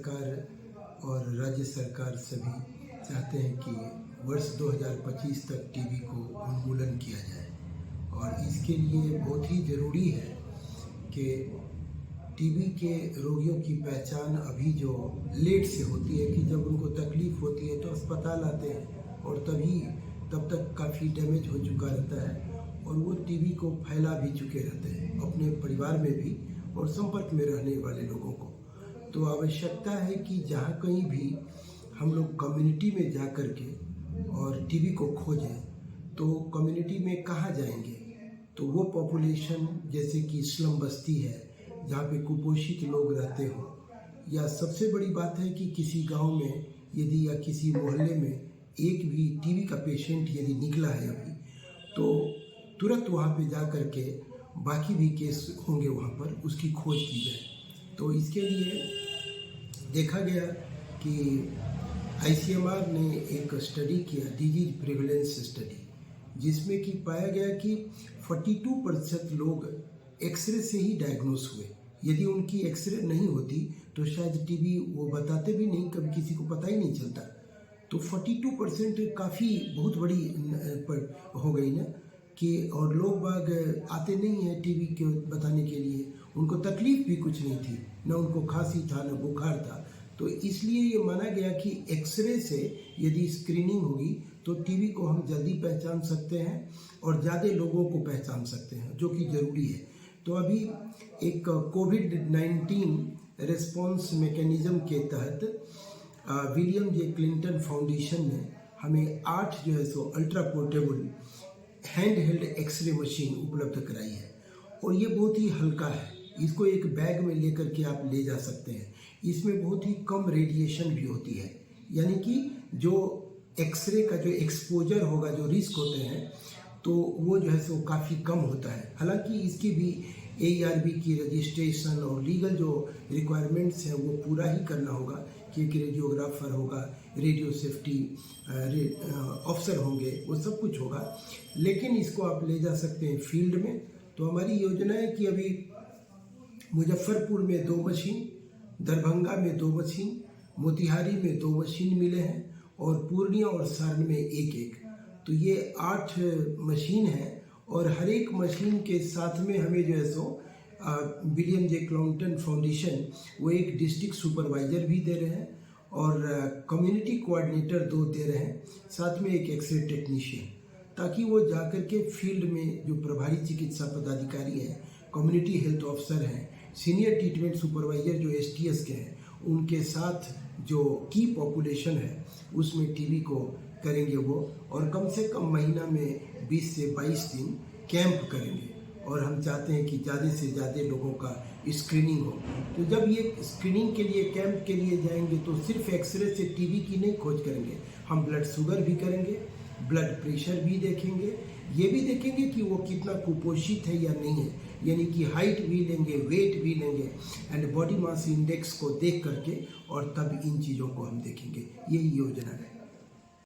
सरकार और राज्य सरकार सभी चाहते हैं कि वर्ष 2025 तक टीबी को उन्मूलन किया जाए और इसके लिए बहुत ही ज़रूरी है कि टीबी के रोगियों की पहचान अभी जो लेट से होती है कि जब उनको तकलीफ़ होती है तो अस्पताल आते हैं और तब तक काफ़ी डैमेज हो चुका रहता है और वो टीबी को फैला भी चुके रहते हैं अपने परिवार में भी और संपर्क में रहने वाले लोगों को। तो आवश्यकता है कि जहाँ कहीं भी हम लोग कम्युनिटी में जा कर के और टीबी को खोजें तो कम्युनिटी में कहाँ जाएंगे, तो वो पॉपुलेशन जैसे कि स्लम बस्ती है जहाँ पे कुपोषित लोग रहते हो, या सबसे बड़ी बात है कि किसी गांव में यदि या किसी मोहल्ले में एक भी टीबी का पेशेंट यदि निकला है अभी तो तुरंत वहाँ पे जा कर के बाकी भी केस होंगे वहाँ पर उसकी खोज की जाए। तो इसके लिए देखा गया कि ICMR ने एक स्टडी किया, डिजीज प्रिवेलेंस स्टडी, जिसमें कि पाया गया कि 42% लोग एक्सरे से ही डायग्नोस हुए। यदि उनकी एक्सरे नहीं होती तो शायद टीबी वो बताते भी नहीं, कभी किसी को पता ही नहीं चलता। तो 42% काफ़ी बहुत बड़ी हो गई ना कि, और लोग बाग आते नहीं हैं टीबी के बताने के लिए, उनको तकलीफ़ भी कुछ नहीं थी, ना उनको खांसी था ना बुखार था। तो इसलिए ये माना गया कि एक्सरे से यदि स्क्रीनिंग होगी तो टीबी को हम जल्दी पहचान सकते हैं और ज़्यादा लोगों को पहचान सकते हैं, जो कि ज़रूरी है। तो अभी एक कोविड-19 रिस्पॉन्स मैकेनिज़्म के तहत विलियम जे क्लिंटन फाउंडेशन ने हमें 8 जो है सो ultra portable hand held x ray machine उपलब्ध कराई है और ये बहुत ही हल्का है। इसको एक बैग में लेकर के आप ले जा सकते हैं। इसमें बहुत ही कम रेडिएशन भी होती है, यानी कि जो एक्सरे का जो एक्सपोजर होगा, जो रिस्क होते हैं, तो वो जो है सो काफ़ी कम होता है। हालांकि इसकी भी AERB की रजिस्ट्रेशन और लीगल जो रिक्वायरमेंट्स हैं वो पूरा ही करना होगा कि एक रेडियोग्राफर होगा, रेडियो सेफ्टी ऑफिसर होंगे, वो सब कुछ होगा। लेकिन इसको आप ले जा सकते हैं फील्ड में। तो हमारी योजना है कि अभी मुजफ्फरपुर में 2 मशीन, दरभंगा में 2 मशीन, मोतिहारी में 2 मशीन मिले हैं और पूर्णिया और सारण में 1-1। तो ये 8 मशीन है और हर एक मशीन के साथ में हमें जो है सो विलियम जे क्लिंटन फाउंडेशन वो एक डिस्ट्रिक्ट सुपरवाइज़र भी दे रहे हैं और कम्युनिटी कोऑर्डिनेटर 2 दे रहे हैं, साथ में एक एक्सरे टेक्नीशियन, ताकि वो जाकर के फील्ड में जो प्रभारी चिकित्सा पदाधिकारी हैं, कम्युनिटी हेल्थ ऑफिसर हैं, सीनियर ट्रीटमेंट सुपरवाइज़र जो STS के हैं, उनके साथ जो की पॉपुलेशन है उसमें टीबी को करेंगे वो, और कम से कम महीना में 20 से 22 दिन कैंप करेंगे और हम चाहते हैं कि ज़्यादा से ज़्यादा लोगों का स्क्रीनिंग हो। तो जब ये स्क्रीनिंग के लिए कैंप के लिए जाएंगे तो सिर्फ एक्सरे से टीबी की नहीं खोज करेंगे, हम ब्लड शुगर भी करेंगे, ब्लड प्रेशर भी देखेंगे, ये भी देखेंगे कि वो कितना कुपोषित है या नहीं है, यानी कि हाइट भी लेंगे, वेट भी लेंगे एंड बॉडी मास इंडेक्स को देख करके, और तब इन चीज़ों को हम देखेंगे। यही योजना है।